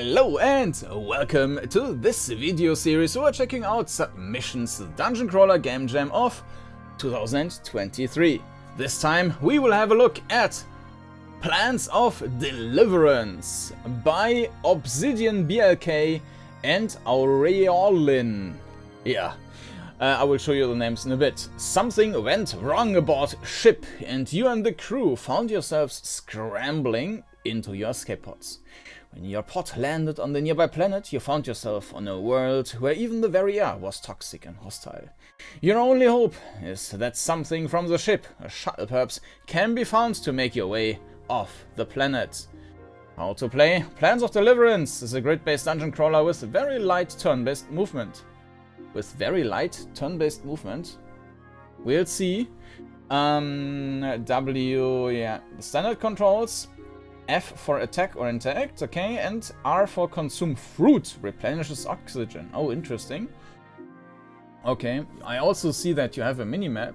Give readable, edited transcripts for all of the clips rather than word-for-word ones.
Hello and welcome to this video series where we're checking out submissions to the Dungeoncrawler Gamejam of 2023. This time we will have a look at Plans of Deliverance by ObsidianBlk and Aureolin. Yeah, I will show you the names in a bit. Something went wrong aboard ship and you and the crew found yourselves scrambling into your escape pods. When your pod landed on the nearby planet, you found yourself on a world where even the very air was toxic and hostile. Your only hope is that something from the ship, a shuttle perhaps, can be found to make your way off the planet. How to play? Plans of Deliverance is a grid-based dungeon crawler with very light turn-based movement. We'll see. The standard controls. F for attack or interact, okay, and R for consume fruit, replenishes oxygen. Oh, interesting. Okay, I also see that you have a mini-map,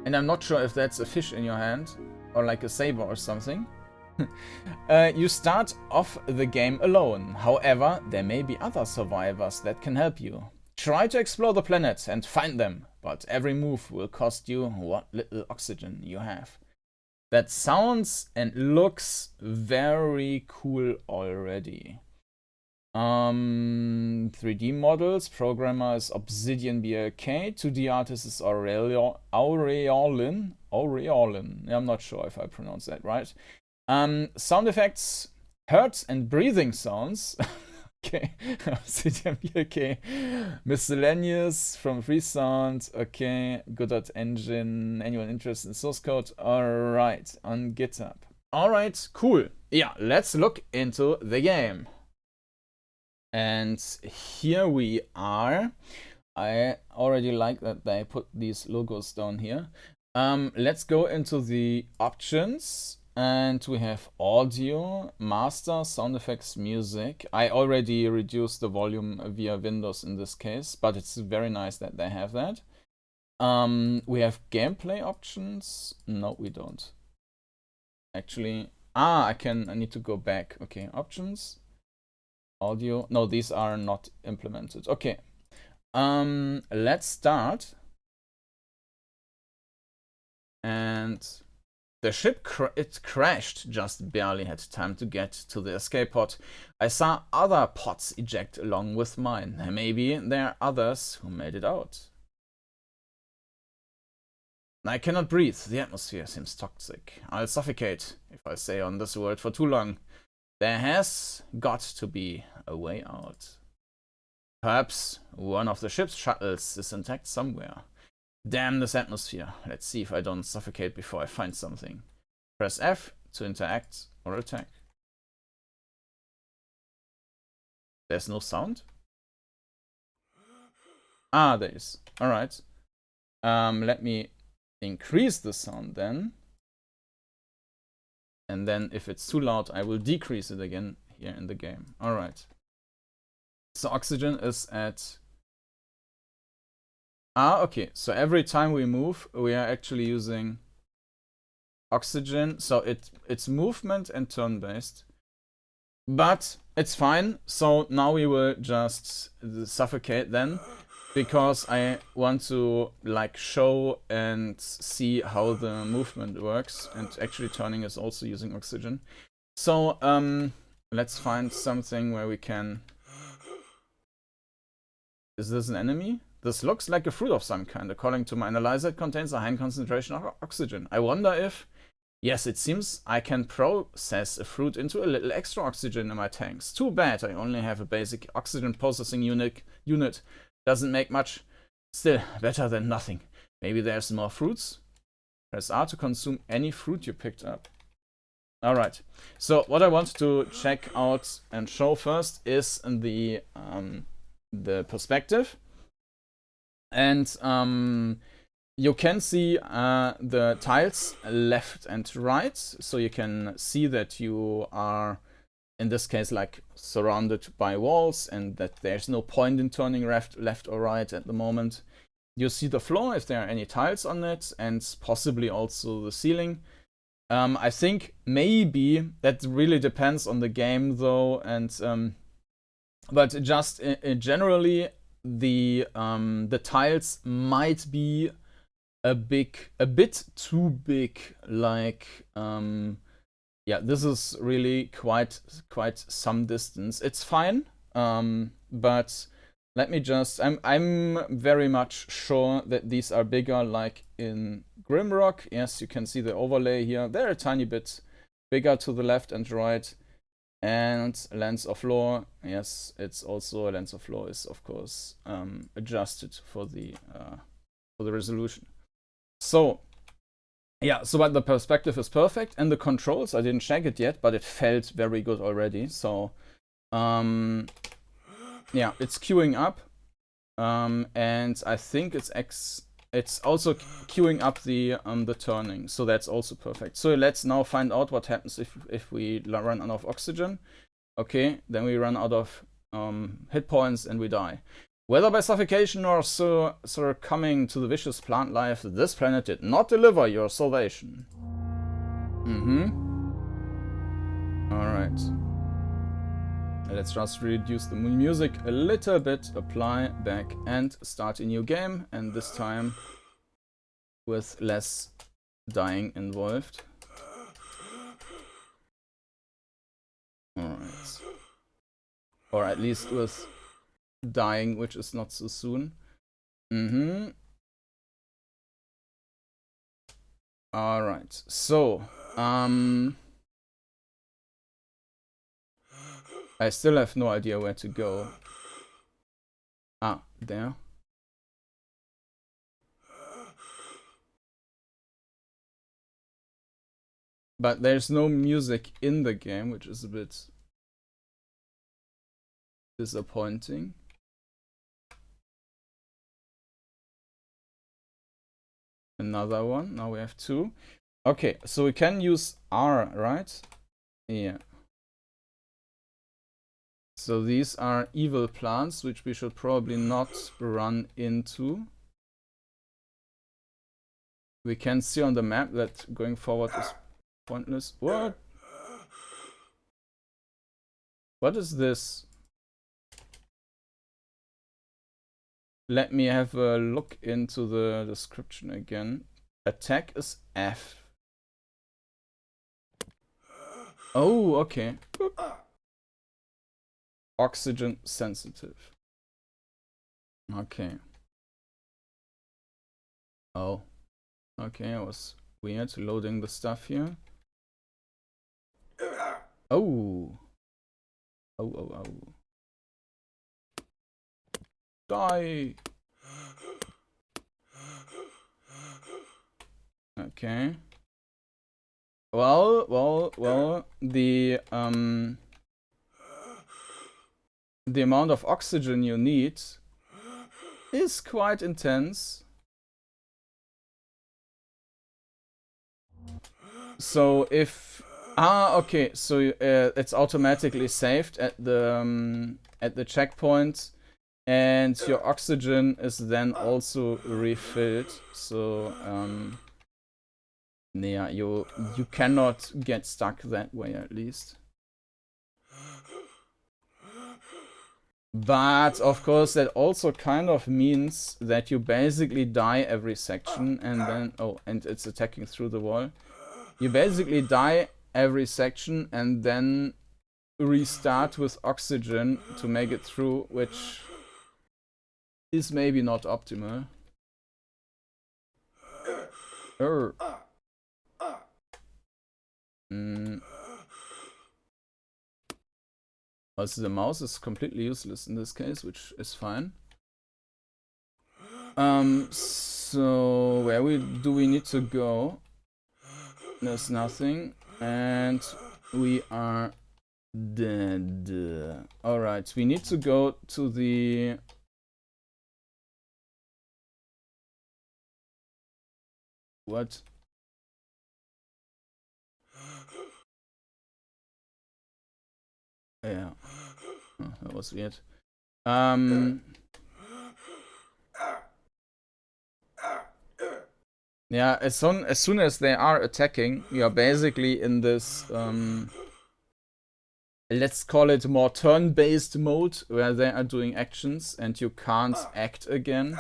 and I'm not sure if that's a fish in your hand, or like a saber or something. You start off the game alone, however, there may be other survivors that can help you. Try to explore the planet and find them, but every move will cost you what little oxygen you have. That sounds and looks very cool already. 3D models, programmer is ObsidianBlk, 2D artist is Aureolin. I'm not sure if I pronounced that right. Sound effects, hertz and breathing sounds. Okay, ObsidianBlk. Miscellaneous from Freesound. Okay, Godot engine. Anyone interested in source code? Alright, on GitHub. Alright, cool. Yeah, let's look into the game. And here we are. I already like that they put these logos down here. Let's go into the options. And we have audio, master, sound effects, music. I already reduced the volume via Windows in this case, but it's very nice that they have that. We have gameplay options. No, we don't. Actually, I need to go back. Okay, options, audio. No, these are not implemented. Okay, let's start. And the ship crashed, just barely had time to get to the escape pod. I saw other pods eject along with mine. Maybe there are others who made it out. I cannot breathe. The atmosphere seems toxic. I'll suffocate if I stay on this world for too long. There has got to be a way out. Perhaps one of the ship's shuttles is intact somewhere. Damn this atmosphere. Let's see if I don't suffocate before I find something. Press F to interact or attack. There's no sound? There is. Alright. Let me increase the sound then. And then if it's too loud, I will decrease it again here in the game. Alright. So oxygen is at... okay, so every time we move, we are actually using oxygen, so it's movement and turn-based. But it's fine, so now we will just suffocate then, because I want to like show and see how the movement works, and actually turning is also using oxygen. So let's find something where we can... Is this an enemy? This looks like a fruit of some kind. According to my analyzer, it contains a high concentration of oxygen. I wonder if... Yes, it seems I can process a fruit into a little extra oxygen in my tanks. Too bad, I only have a basic oxygen processing unit. Doesn't make much. Still, better than nothing. Maybe there's more fruits? Press R to consume any fruit you picked up. Alright, so what I want to check out and show first is the perspective. And you can see the tiles left and right, so you can see that you are, in this case, like surrounded by walls and that there's no point in turning left or right at the moment. You see the floor if there are any tiles on it, and possibly also the ceiling. I think maybe that really depends on the game though, and but just generally the tiles might be a bit too big. Like yeah, this is really quite some distance. It's fine, but let me just. I'm very much sure that these are bigger, like in Grimrock. Yes, you can see the overlay here. They're a tiny bit bigger to the left and right. And Lens of Lore, yes, it's also Lens of Lore is of course adjusted for the resolution. So yeah, so but the perspective is perfect, and the controls, I didn't check it yet, but it felt very good already. So yeah, it's queuing up, and I think it's also queuing up the turning, so that's also perfect. So let's now find out what happens if we run out of oxygen. Okay, then we run out of hit points and we die. Whether by suffocation or succumbing to the vicious plant life, this planet did not deliver your salvation. Alright. Let's just reduce the music a little bit, apply, back, and start a new game. And this time with less dying involved. Alright. Or at least with dying, which is not so soon. Alright, so I still have no idea where to go. Ah, there. But there's no music in the game, which is a bit disappointing. Another one. Now we have two. Okay, so we can use R, right? Yeah. So these are evil plants, which we should probably not run into. We can see on the map that going forward is pointless. What? What is this? Let me have a look into the description again. Attack is F. Oh, okay. Oxygen sensitive. Okay. Oh. Okay, it was weird loading the stuff here. Oh. Oh. Die. Okay. Well, the amount of oxygen you need is quite intense. So if okay, so it's automatically saved at the checkpoint, and your oxygen is then also refilled. So yeah, you cannot get stuck that way, at least. But of course that also kind of means that you basically die every section, and then and it's attacking through the wall. You basically die every section and then restart with oxygen to make it through, which is maybe not optimal. Also the mouse is completely useless in this case, which is fine. So where do we need to go? There's nothing, and we are dead. Alright, we need to go to the... What? Yeah. Oh, that was weird. Yeah, as soon as they are attacking, you're basically in this let's call it more turn-based mode where they are doing actions and you can't act again.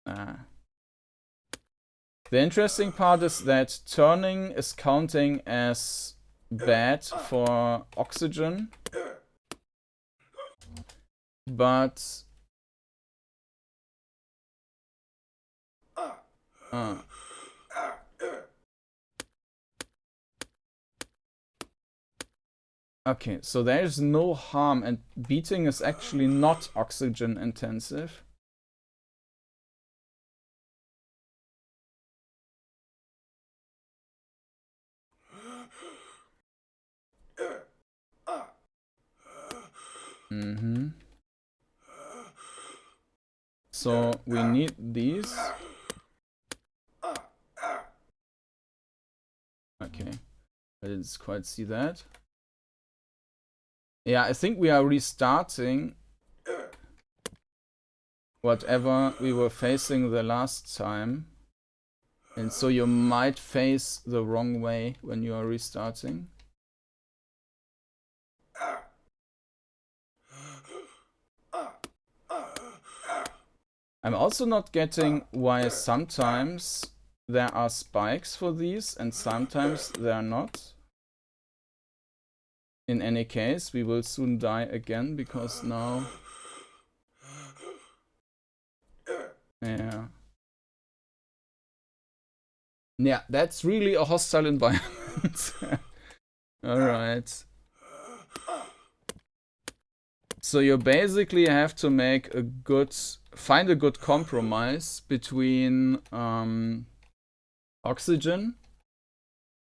The interesting part is that turning is counting as bad for oxygen, but okay, so there's no harm, and beating is actually not oxygen intensive. So we need these. Okay, I didn't quite see that. Yeah, I think we are restarting whatever we were facing the last time. And so you might face the wrong way when you are restarting. I'm also not getting why sometimes there are spikes for these and sometimes there are not. In any case, we will soon die again because now... Yeah. Yeah, that's really a hostile environment. Alright. So you basically have to make a good... Find a good compromise between oxygen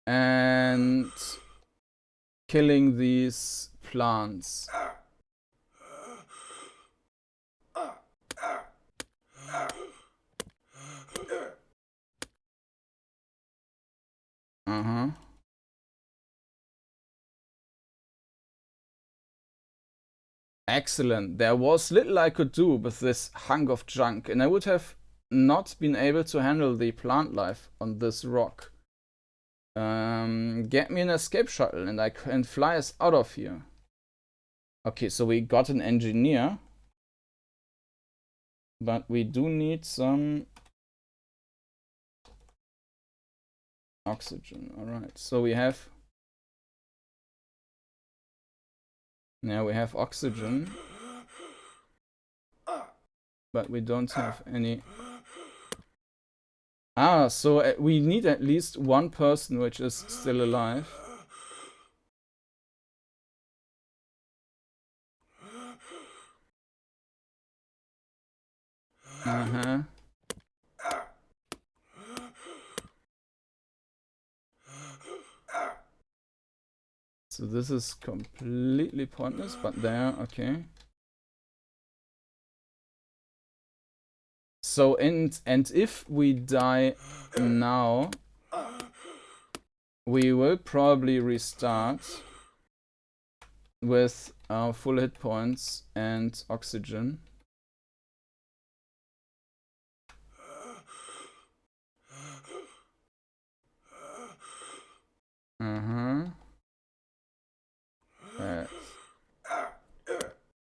and killing these plants. Excellent. There was little I could do with this hunk of junk, and I would have not been able to handle the plant life on this rock. Get me an escape shuttle and I can fly us out of here. Okay, so we got an engineer. But we do need some oxygen. Alright, so we have... Yeah, we have oxygen. But we don't have any... Ah, so we need at least one person which is still alive. So this is completely pointless, but there, okay. So, and if we die now, we will probably restart with our full hit points and oxygen.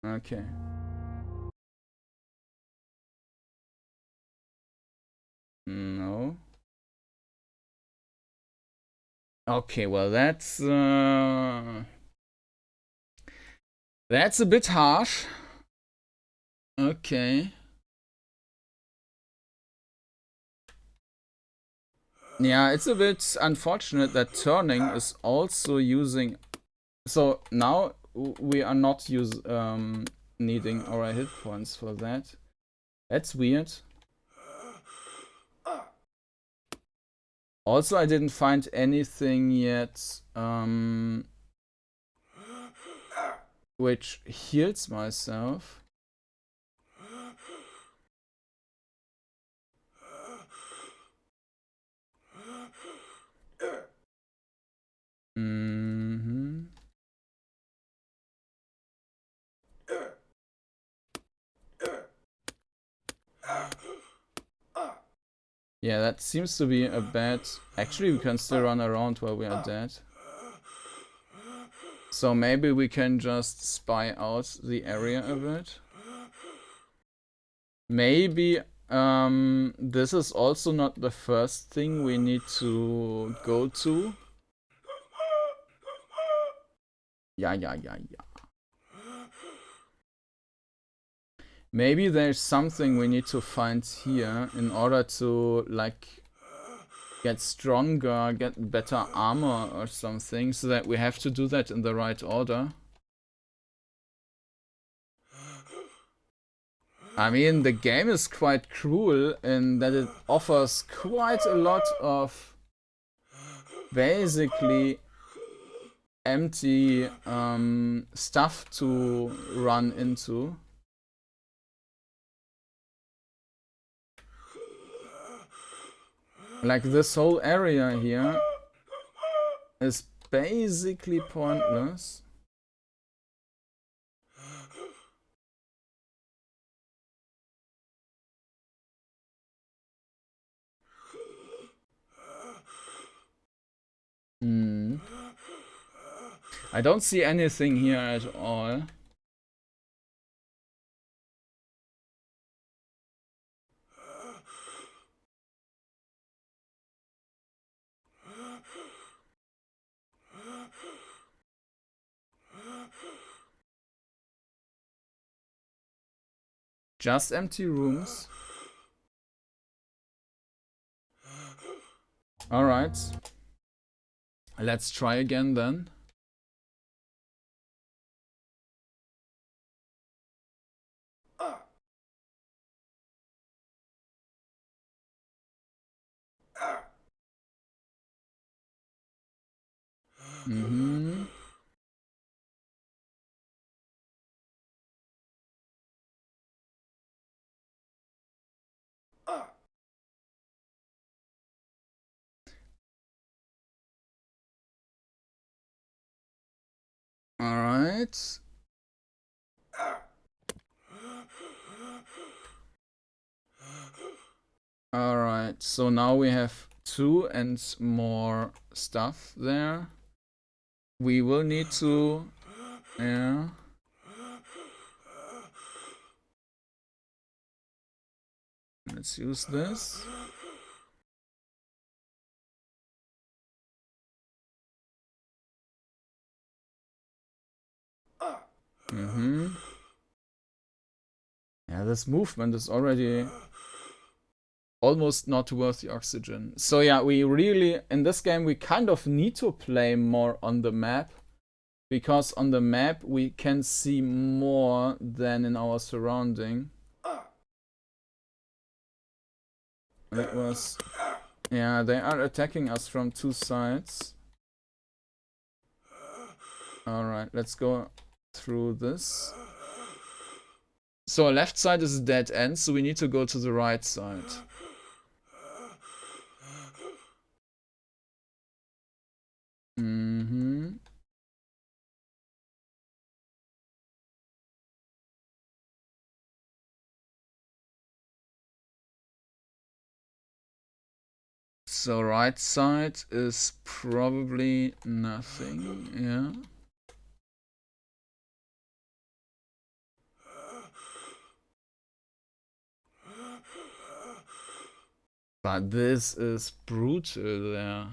Okay. No. Okay, well that's a bit harsh. Okay. Yeah, it's a bit unfortunate that turning is also using... So now we are not needing our hit points for that. That's weird. Also, I didn't find anything yet which heals myself. Yeah, that seems to be a bad... Actually, we can still run around while we are dead. So maybe we can just spy out the area a bit. Maybe this is also not the first thing we need to go to. Yeah. Maybe there's something we need to find here in order to, like, get stronger, get better armor or something, so that we have to do that in the right order. I mean, the game is quite cruel in that it offers quite a lot of basically empty stuff to run into. Like this whole area here is basically pointless. I don't see anything here at all. Just empty rooms. Alright. Let's try again then. Alright. Alright, so now we have 2 and more stuff there. We will need to... Yeah. Let's use this. Yeah, this movement is already almost not worth the oxygen. So yeah, we really, in this game, we kind of need to play more on the map. Because on the map, we can see more than in our surrounding. That was... Yeah, they are attacking us from 2 sides. Alright, let's go through this. So left side is a dead end, so we need to go to the right side. So right side is probably nothing, yeah. But this is brutal there.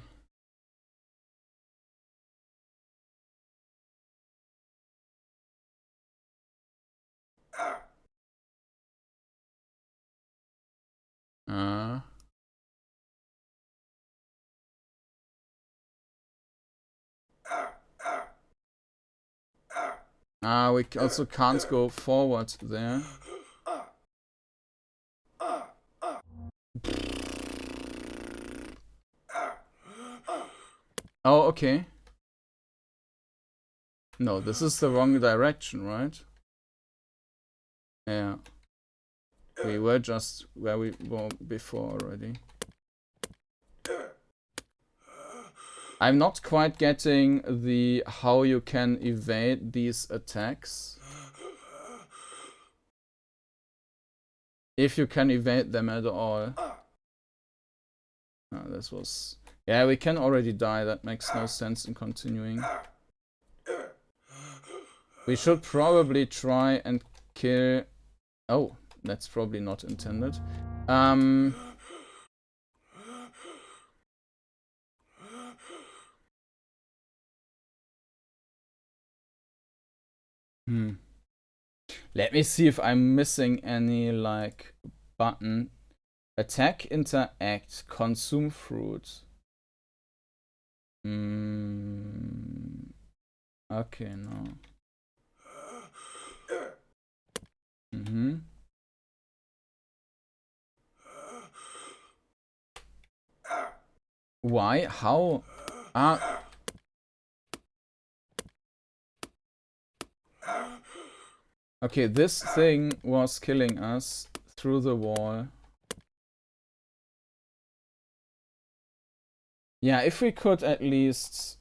We also can't go forward there. Oh, okay. No, this is the wrong direction, right? Yeah. We were just where we were before already. I'm not quite getting the how you can evade these attacks. If you can evade them at all. This was... Yeah, we can already die. That makes no sense in continuing. We should probably try and kill... Oh, that's probably not intended. Let me see if I'm missing any, like, button. Attack, interact, consume fruit. Okay, no. Why? How? Okay, this thing was killing us through the wall. Yeah, if we could at least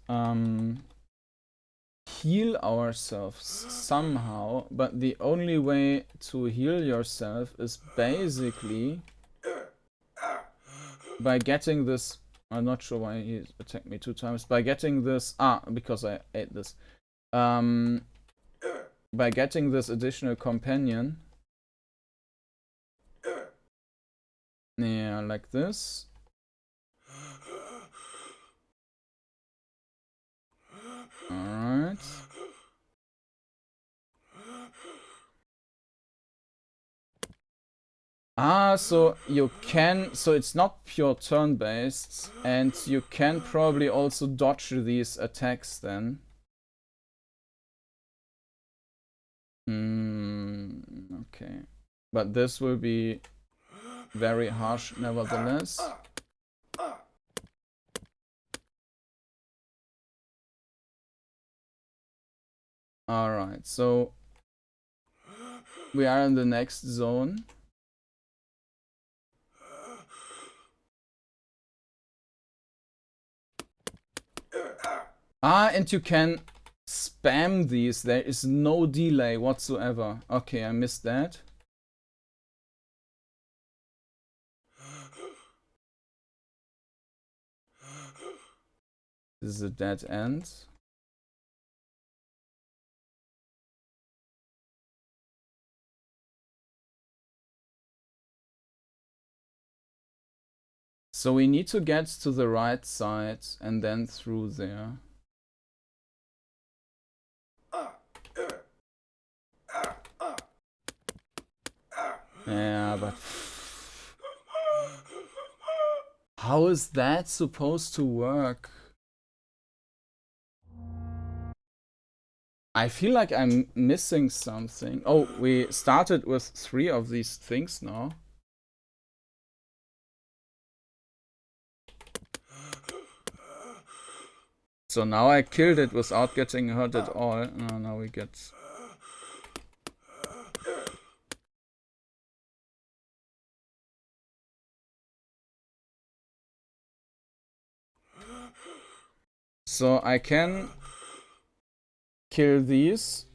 heal ourselves somehow, but the only way to heal yourself is basically by getting this... I'm not sure why he attacked me 2 times. By getting this... because I ate this. By getting this additional companion. Yeah, like this. Alright. So you can... So it's not pure turn-based, and you can probably also dodge these attacks then. Okay. But this will be very harsh nevertheless. Alright, so we are in the next zone. And you can spam these. There is no delay whatsoever. Okay, I missed that. This is a dead end. So we need to get to the right side and then through there. Yeah, but... How is that supposed to work? I feel like I'm missing something. Oh, we started with 3 of these things now. So now I killed it without getting hurt at all. Now we get... So I can kill these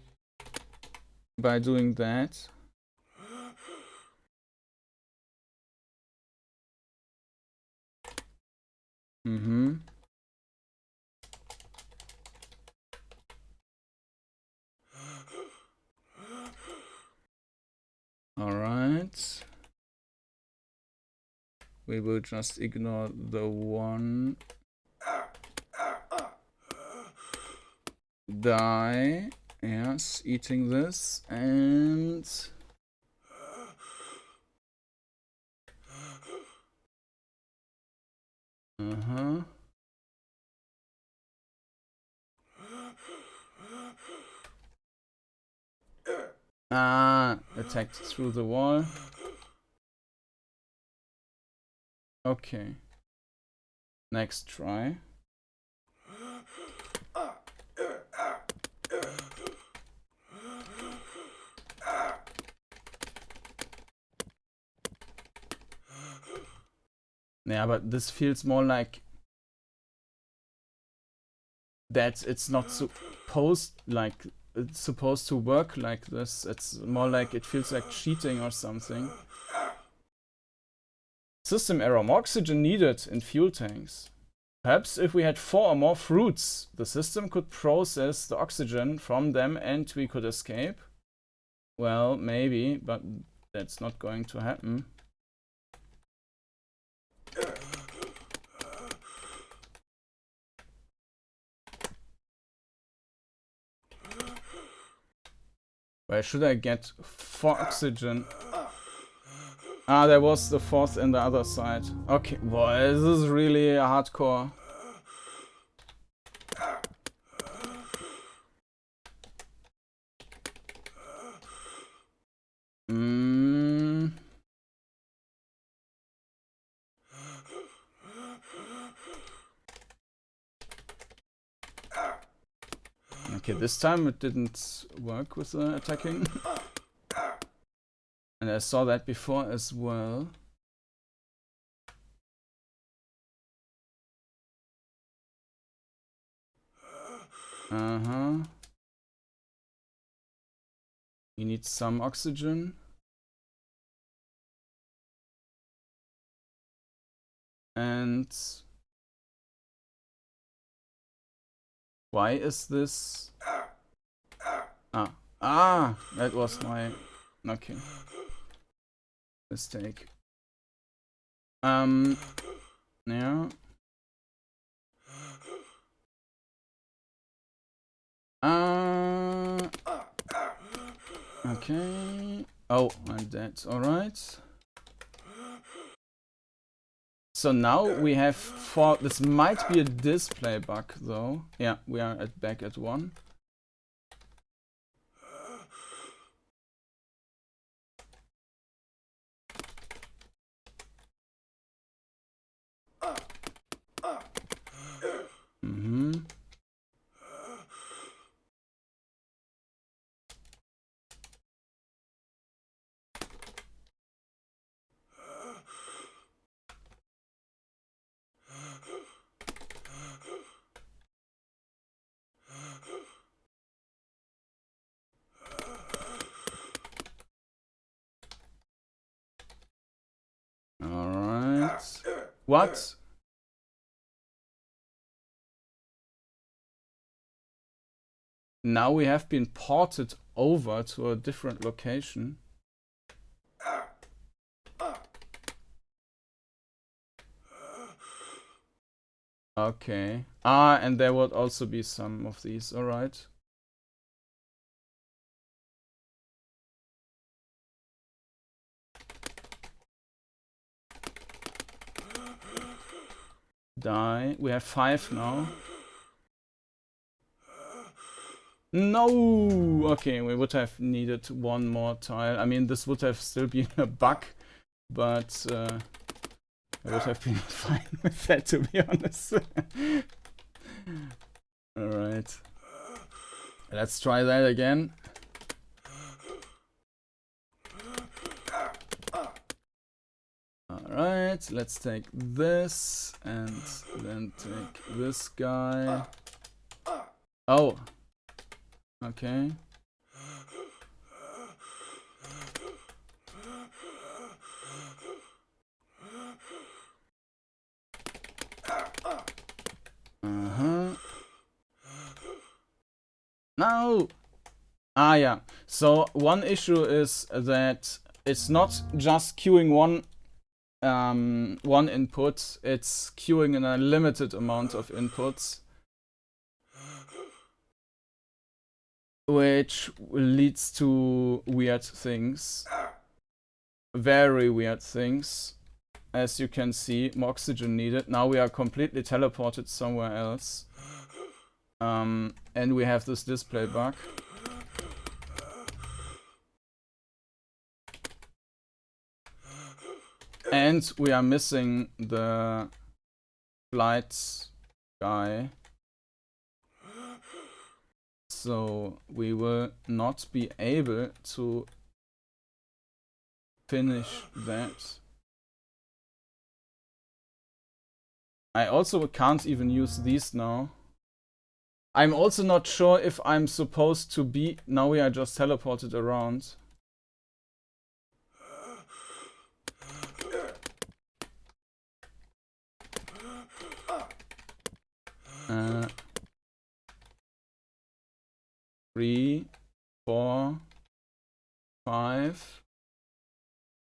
by doing that. Alright. We will just ignore the one. Die. Yes, eating this and... Attacked through the wall. Okay. Next try. Yeah, but this feels more like that it's not supposed to work like this. It's more like it feels like cheating or something. System error. More oxygen needed in fuel tanks. Perhaps if we had 4 or more fruits, the system could process the oxygen from them and we could escape. Well, maybe, but that's not going to happen. Where should I get 4 oxygen? Ah, there was the 4th in the other side. Okay, boy, this is really hardcore. Okay, this time it didn't work with the attacking. And I saw that before as well. We need some oxygen. And why is this? That was my mistake. Yeah. Okay. Oh, I'm dead. All right. So now we have 4. This might be a display bug, though. Yeah, we are back at 1. Alright. What? Now we have been ported over to a different location. Okay. And there would also be some of these, alright. Die. We have 5 now. No! Okay, we would have needed 1 more tile. I mean, this would have still been a bug, but I would have been fine with that, to be honest. Alright. Let's try that again. Alright, let's take this and then take this guy. Oh. Okay. No! Yeah. So one issue is that it's not just queuing one input, it's queuing an unlimited amount of inputs, which leads to weird things, very weird things. As you can see, more oxygen needed. Now we are completely teleported somewhere else, and we have this display bug. And we are missing the flight guy. So we will not be able to finish that. I also can't even use these now. I'm also not sure if I'm supposed to be... Now we are just teleported around. 3, 4, 5.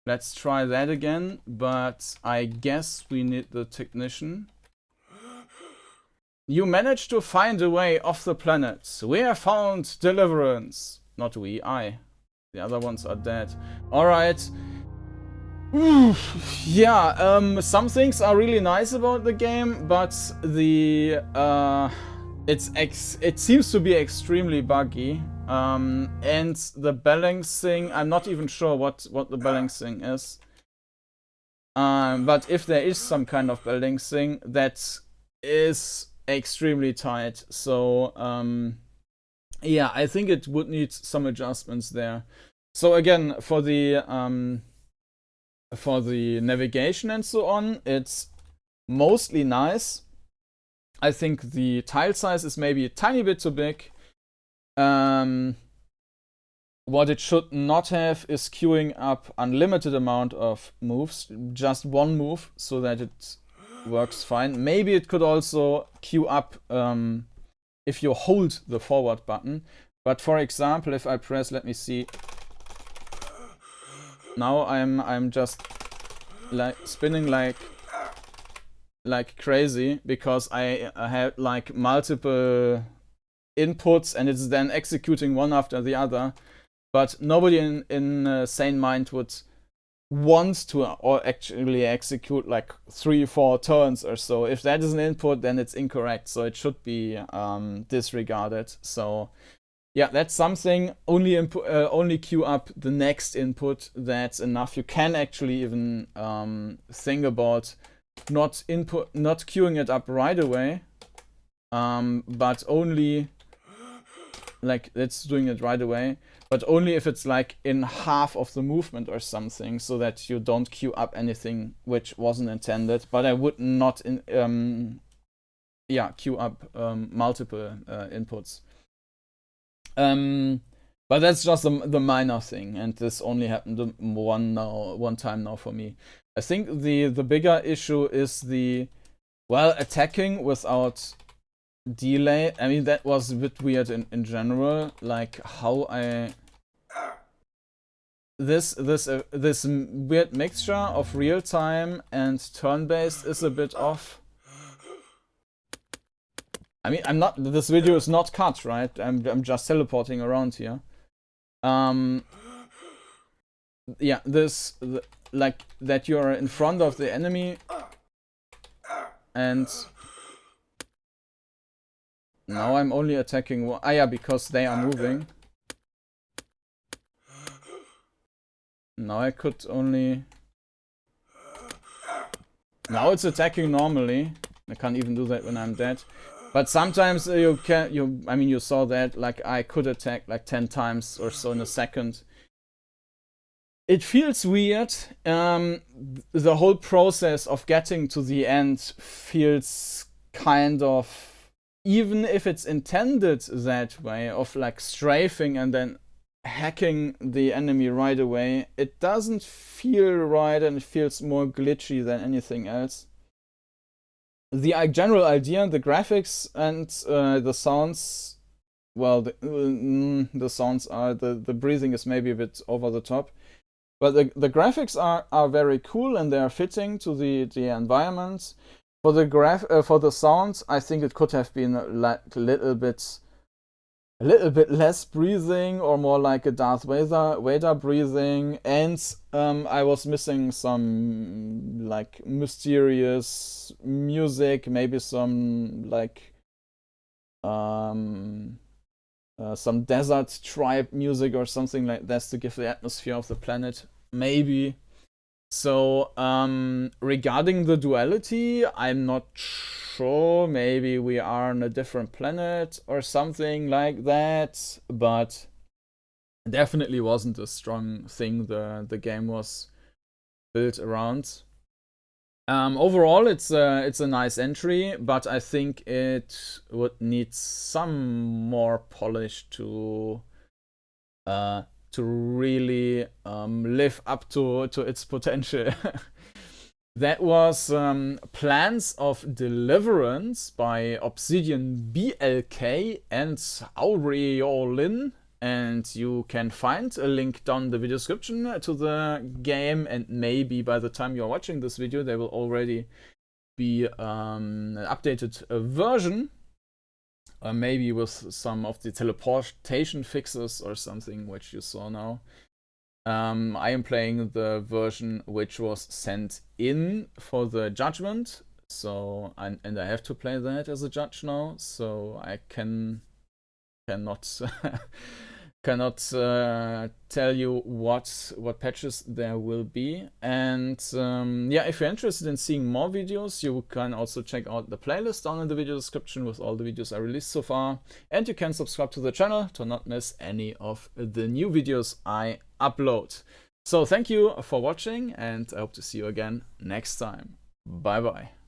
Let's try that again, but I guess we need the technician. You managed to find a way off the planet. We have found Deliverance. Not we, I. The other ones are dead. Alright. Yeah, some things are really nice about the game, but the it seems to be extremely buggy. And the balancing, I'm not even sure what the balancing is. But if there is some kind of balancing, that is extremely tight. So yeah, I think it would need some adjustments there. So again, for the navigation and so on, it's mostly nice. I think the tile size is maybe a tiny bit too big. What it should not have is queuing up unlimited amount of moves, just one move, so that it works fine. Maybe it could also queue up if you hold the forward button. But for example, if I press, let me see. Now I'm just like spinning like crazy because I had like multiple inputs and it's then executing one after the other. But nobody in sane mind would want to or actually execute like 3-4 turns or so. If that is an input, then it's incorrect. So it should be disregarded. So yeah, that's something. Only queue up the next input. That's enough. You can actually even think about not queuing it up right away, but only like it's doing it right away. But only if it's like in half of the movement or something, so that you don't queue up anything which wasn't intended. But I would not queue up multiple inputs. But that's just the minor thing, and this only happened one time now for me. I think the bigger issue is the attacking without delay. I mean, that was a bit weird in general, like how I this weird mixture of real time and turn-based is a bit off. I mean, this video is not cut, right? I'm just teleporting around here. Yeah, like that you're in front of the enemy and now I'm only attacking one. Ah, yeah, because they are moving. Now I could only... Now it's attacking normally. I can't even do that when I'm dead. But sometimes I mean, you saw that, like, I could attack like 10 times or so in a second. It feels weird. The whole process of getting to the end feels kind of... Even if it's intended that way, of like strafing and then hacking the enemy right away, it doesn't feel right and it feels more glitchy than anything else. The general idea, the graphics and the sounds, well, the sounds are, the breathing is maybe a bit over the top, but the graphics are very cool and they are fitting to the environment. For the sounds, I think it could have been like a little bit less breathing, or more like a Darth Vader breathing. And I was missing some like mysterious music, maybe some like some desert tribe music or something like this to give the atmosphere of the planet, maybe. So, regarding the duality, I'm not sure. Maybe we are on a different planet or something like that, but definitely wasn't a strong thing the game was built around. Overall, it's a nice entry, but I think it would need some more polish to really live up to its potential. That was Plans of Deliverance by ObsidianBlk and Aureolin. And you can find a link down in the video description to the game, and maybe by the time you're watching this video there will already be an updated version, maybe with some of the teleportation fixes or something which you saw now. I am playing the version which was sent in for the judgment, so and I have to play that as a judge now, so I cannot tell you what patches there will be. And yeah, if you're interested in seeing more videos, you can also check out the playlist down in the video description with all the videos I released so far, and you can subscribe to the channel to not miss any of the new videos I upload. So thank you for watching, and I hope to see you again next time. Bye bye.